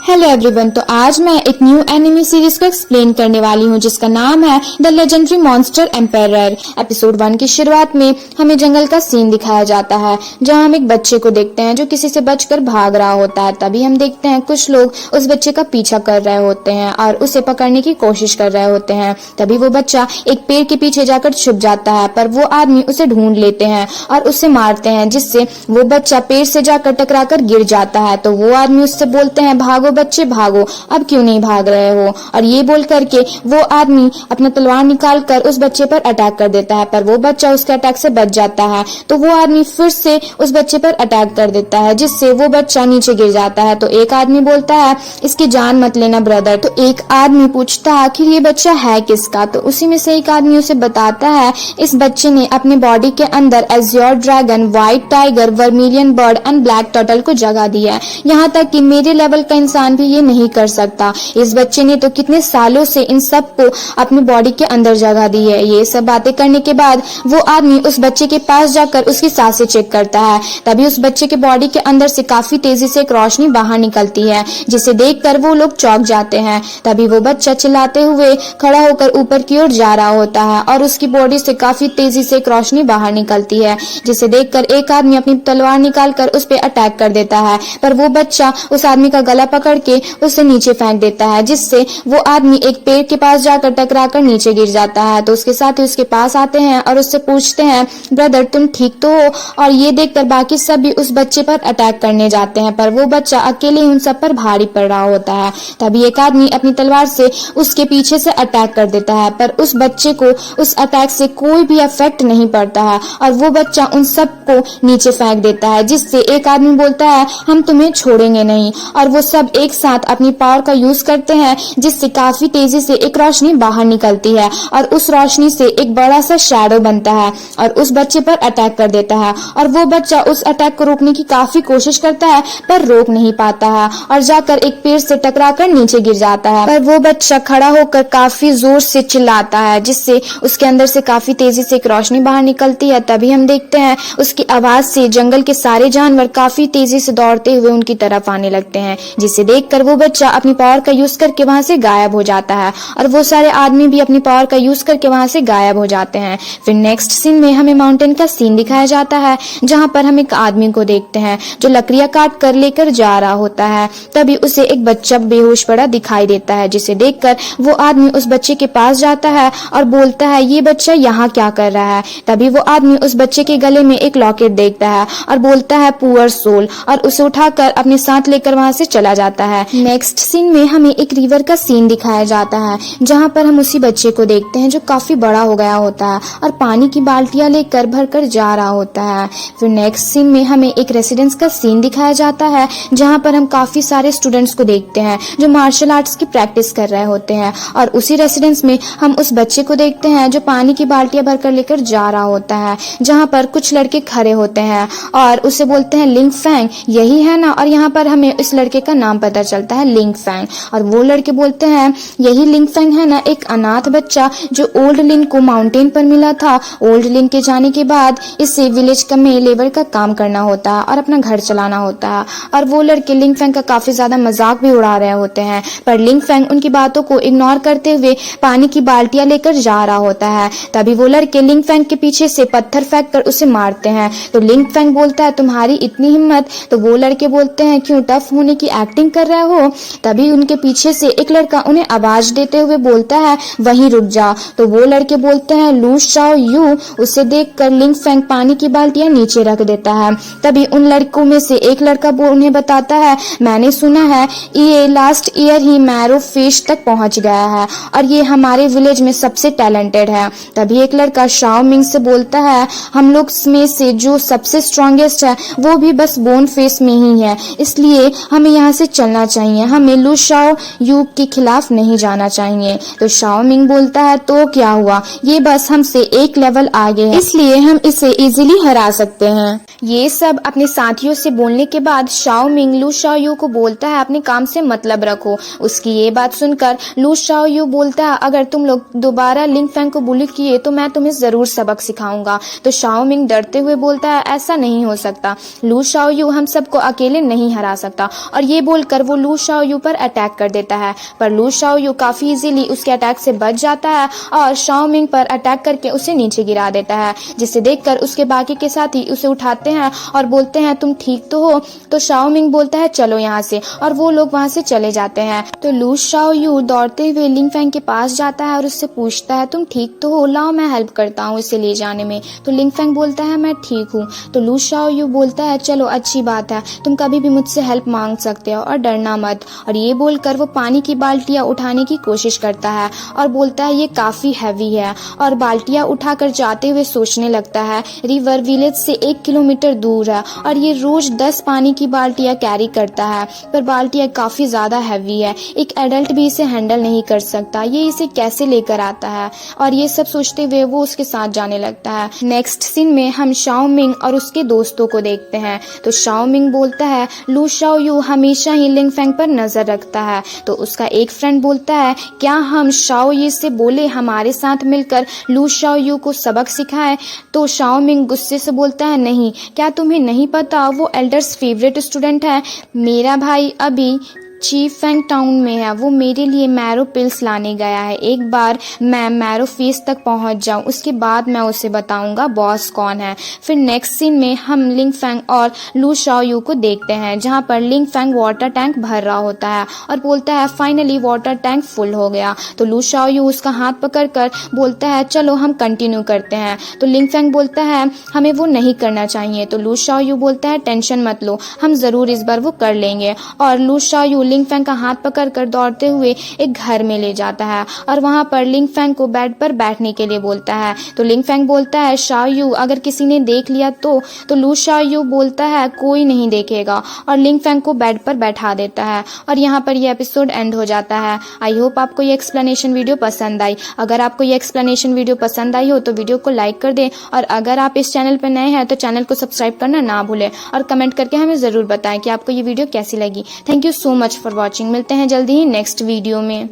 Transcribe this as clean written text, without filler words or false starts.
Hello everyone. तो आज मैं एक न्यू एनिमे सीरीज को एक्सप्लेन करने वाली हूँ जिसका नाम है the legendary monster empire. Episode 1 की शुरुआत में हमें जंगल का सीन दिखाया जाता है जहाँ हम एक बच्चे को देखते हैं जो किसी से बचकर भाग रहा होता है। तभी हम देखते हैं कुछ लोग उस बच्चे का पीछा कर रहे होते हैं और उसे पकड़ने की कोशिश कर रहे होते हैं। तभी वो बच्चा एक पेड़ के पीछे जाकर छुप जाता है, पर वो आदमी उसे ढूंढ लेते हैं और उसे मारते हैं, जिससे वो बच्चा पेड़ से जाकर टकराकर गिर जाता है। तो वो आदमी उससे बोलते हैं, भागो बच्चे भागो, अब क्यों नहीं भाग रहे हो। और ये बोल करके वो आदमी अपना तलवार निकाल कर उस बच्चे पर अटैक कर देता है, पर वो बच्चा उसके अटैक से बच जाता है। तो वो आदमी फिर से उस बच्चे पर अटैक कर देता है, जिससे वो बच्चा नीचे गिर जाता है। तो एक आदमी बोलता है, इसकी जान मत लेना ब्रदर। तो एक आदमी पूछता है, आखिर ये बच्चा है किसका। तो उसी में से एक आदमी उसे बताता है, इस बच्चे ने अपने बॉडी के अंदर Azure dragon, white tiger, vermilion bird and black turtle को जगह दी है। यहाँ तक कि मेरे लेवल का इंसान भी ये नहीं कर सकता। इस बच्चे ने तो कितने सालों से इन सब को अपनी बॉडी के अंदर जगह दी है। ये सब बातें करने के बाद वो आदमी उस बच्चे के पास जाकर उसकी सांसें चेक करता है। तभी उस बच्चे के बॉडी के अंदर से काफी तेजी से एक रोशनी बाहर निकलती है, जिसे देखकर वो लोग चौंक जाते हैं। तभी वो बच्चा चिल्लाते हुए खड़ा होकर ऊपर की ओर जा रहा होता है और उसकी बॉडी से काफी तेजी से एक रोशनी बाहर निकलती है, जिसे देखकर एक आदमी अपनी तलवार निकालकर उस पर अटैक कर देता है। पर वो बच्चा उस आदमी का गला पकड़ के उसे नीचे फेंक देता है, जिससे वो आदमी एक पेड़ के पास जाकर टकराकर नीचे गिर जाता है। तो उसके साथी उसके पास आते हैं और उससे पूछते हैं, ब्रदर तुम ठीक तो हो। और ये देखकर बाकी सब भी उस बच्चे पर अटैक करने जाते हैं, पर वो बच्चा अकेले उन सब पर भारी पड़ रहा होता है। तभी एक आदमी अपनी तलवार से उसके पीछे से अटैक कर देता है, पर उस बच्चे को उस अटैक से कोई भी इफेक्ट नहीं पड़ता है और वो बच्चा उन सबको नीचे फेंक देता है, जिससे एक आदमी बोलता है, हम तुम्हें छोड़ेंगे नहीं। और वो सब एक साथ अपनी पावर का यूज करते हैं, जिससे काफी तेजी से एक रोशनी बाहर निकलती है और उस रोशनी से एक बड़ा सा शैडो बनता है और उस बच्चे पर अटैक कर देता है। और वो बच्चा उस अटैक को रोकने की काफी कोशिश करता है, पर रोक नहीं पाता है और जाकर एक पेड़ से टकराकर नीचे गिर जाता है। पर वो बच्चा खड़ा होकर काफी जोर से चिल्लाता है, जिससे उसके अंदर से काफी तेजी से एक रोशनी बाहर निकलती है। तभी हम देखते हैं उसकी आवाज से जंगल के सारे जानवर काफी तेजी से दौड़ते हुए उनकी तरफ आने लगते हैं, जिसे देखकर वो बच्चा अपनी पावर का यूज करके वहां से गायब हो जाता है और वो सारे आदमी भी अपनी पावर का यूज करके वहां से गायब हो जाते हैं। फिर नेक्स्ट सीन में हमें माउंटेन का सीन दिखाया जाता है, जहां पर हम एक आदमी को देखते हैं जो लकड़ियां काट कर लेकर जा रहा होता है। तभी उसे एक बच्चा बेहोश पड़ा दिखाई देता है, जिसे देखकर वो आदमी उस बच्चे के पास जाता है और बोलता है, ये बच्चा यहाँ क्या कर रहा है। तभी वो आदमी उस बच्चे के गले में एक लॉकेट देखता है और बोलता है, पुअर सोल, और उसे उठाकर अपने साथ लेकर वहां से चला जाता है। नेक्स्ट सीन में हमें एक रिवर का सीन दिखाया जाता है, जहां पर हम उसी बच्चे को देखते हैं जो काफी बड़ा हो गया होता है और पानी की बाल्टियां लेकर भरकर जा रहा होता है। फिर नेक्स्ट सीन में हमें एक रेसिडेंस का सीन दिखाया जाता है, जहां पर हम काफी सारे स्टूडेंट्स को देखते हैं जो मार्शल आर्ट्स की प्रैक्टिस कर रहे होते हैं। और उसी रेसिडेंस में हम उस बच्चे को देखते हैं जो पानी की बाल्टियां भरकर लेकर जा रहा होता है, जहां पर कुछ लड़के खड़े होते हैं और उसे बोलते हैं, लिंग फैंग यही है ना। और यहाँ पर हमें इस लड़के का नाम पता चलता है, लिंग फैंग। और वो लड़के बोलते हैं, यही लिंग फैंग है ना, एक अनाथ बच्चा जो ओल्ड लिंग को माउंटेन पर मिला था। ओल्ड लिंग के जाने के बाद इसे विलेज का में लेबर का काम करना होता है और अपना घर चलाना होता है। और वो लड़के लिंग फैंग का काफी ज्यादा मजाक भी उड़ा रहे होते हैं, पर लिंग फैंग उनकी बातों को इग्नोर करते हुए पानी की बाल्टियां लेकर जा रहा होता है। तभी वो लड़के लिंग फैंग के पीछे से पत्थर फेंक कर उसे मारते हैं। तो लिंग फैंग बोलता है, तुम्हारी इतनी हिम्मत। तो वो लड़के बोलते हैं, क्यों टफ होने की एक्टिंग कर रहे हो। तभी उनके पीछे से एक लड़का उन्हें आवाज देते हुए बोलता है, वहीं रुक जाओ। तो वो लड़के बोलते हैं, लू शाओ यू। उसे देखकर लिंग फैंग पानी की बाल्टियां नीचे रख देता है। तभी उन लड़कों में से एक लड़का उन्हें बताता है, मैंने सुना है ये लास्ट ईयर ही मैरो फिश तक पहुंच गया है और ये हमारे विलेज में सबसे टैलेंटेड है। तभी एक लड़का शाओ मिंग से बोलता है, हम लोग में से जो सबसे स्ट्रॉन्गेस्ट है वो भी बस बोन फेस में ही है, इसलिए हमें यहाँ से चलना चाहिए, हमें लू शाओ यू के खिलाफ नहीं जाना चाहिए। तो शाओ मिंग बोलता है, तो क्या हुआ, ये बस हमसे एक लेवल आगे है, इसलिए हम इसे इजीली हरा सकते हैं। ये सब अपने साथियों से बोलने के बाद शाओ मिंग लू शाओ यू को बोलता है, अपने काम से मतलब रखो। उसकी ये बात सुनकर लू शाओ यू बोलता है, अगर तुम लोग दोबारा लिंग फैंग को बुली किए तो मैं तुम्हें जरूर सबक सिखाऊंगा। तो शाओ मिंग डरते हुए बोलता है, ऐसा नहीं हो सकता, लू शाओ यू हम सबको अकेले नहीं हरा सकता। और ये बोलकर बोलकर वो लू शाओयू पर अटैक कर देता है, पर लू शाओयू काफी इजीली उसके अटैक से बच जाता है और शाओ मिंग पर अटैक करके उसे नीचे गिरा देता है, जिसे देखकर उसके बाकी के साथी उसे उठाते हैं और बोलते हैं तुम ठीक तो हो। तो शाओ मिंग बोलता है चलो यहाँ से, और वो लोग वहाँ से चले जाते हैं। तो लू शाओयू दौड़ते हुए लिंग फैंग के पास जाता है और उससे पूछता है तुम ठीक तो हो, लाओ मैं हेल्प करता हूँ इसे ले जाने में। तो लिंग फैंग बोलता है मैं ठीक हूँ। तो लू शाओयू बोलता है चलो अच्छी बात है, तुम कभी भी मुझसे हेल्प मांग सकते हो और डरना मत। और ये बोलकर वो पानी की बाल्टियां उठाने की कोशिश करता है और बोलता है ये काफी हैवी है, और बाल्टियां उठाकर जाते हुए सोचने लगता है रिवर विलेज से 1 किलोमीटर दूर है और ये रोज 10 पानी की बाल्टियां कैरी करता है, पर बाल्टियां काफी ज्यादा हैवी है, एक एडल्ट भी इसे हैंडल नहीं कर सकता, ये इसे कैसे लेकर आता है। और ये सब सोचते हुए वो उसके साथ जाने लगता है। नेक्स्ट सीन में हम शाओ मिंग और उसके दोस्तों को देखते हैं। तो शाओ मिंग बोलता है लू शाओयू हमेशा ही लिंग फैंग पर नजर रखता है। तो उसका एक फ्रेंड बोलता है क्या हम शाओ ये से बोले हमारे साथ मिलकर लू शाओयू को सबक सिखाए। तो शाओ मिंग गुस्से से बोलता है नहीं, क्या तुम्हें नहीं पता वो एल्डर्स फेवरेट स्टूडेंट है, मेरा भाई अभी चीफ फैंग टाउन में है, वो मेरे लिए मैरो पिल्स लाने गया है, एक बार मैं मैरो फेस तक पहुंच जाऊं उसके बाद मैं उसे बताऊंगा बॉस कौन है। फिर नेक्स्ट सीन में हम लिंग फैंग और लू शाओयू को देखते हैं, जहां पर लिंग फैंग वाटर टैंक भर रहा होता है और बोलता है फाइनली वाटर टैंक फुल हो गया। तो लू शाओयू उसका हाथ पकड़कर बोलता है चलो हम कंटिन्यू करते हैं। तो लिंग फैंग बोलता है हमें वो नहीं करना चाहिए। तो लू शाओयू बोलता है टेंशन मत लो, हम जरूर इस बार वो कर लेंगे। और लू शाओयू लिंग फैंग का हाथ पकड़कर दौड़ते हुए एक घर में ले जाता है और वहां पर लिंग फैंग को बेड पर बैठने के लिए बोलता है। तो लिंग फैंग बोलता है शाओयू अगर किसी ने देख लिया तो लू शाओयू बोलता है कोई नहीं देखेगा और लिंग फैंग को बेड पर बैठा देता है। और यहाँ पर यह एपिसोड एंड हो जाता है। आई होप आपको ये एक्सप्लेनेशन वीडियो पसंद आई। अगर आपको ये एक्सप्लेनेशन वीडियो पसंद आई हो तो वीडियो को लाइक कर दें, और अगर आप इस चैनल पर नए हैं तो चैनल को सब्सक्राइब करना ना भूलें, और कमेंट करके हमें जरूर बताएं कि आपको ये वीडियो कैसी लगी। Thank you so much for watching. मिलते हैं जल्दी ही नेक्स्ट वीडियो में।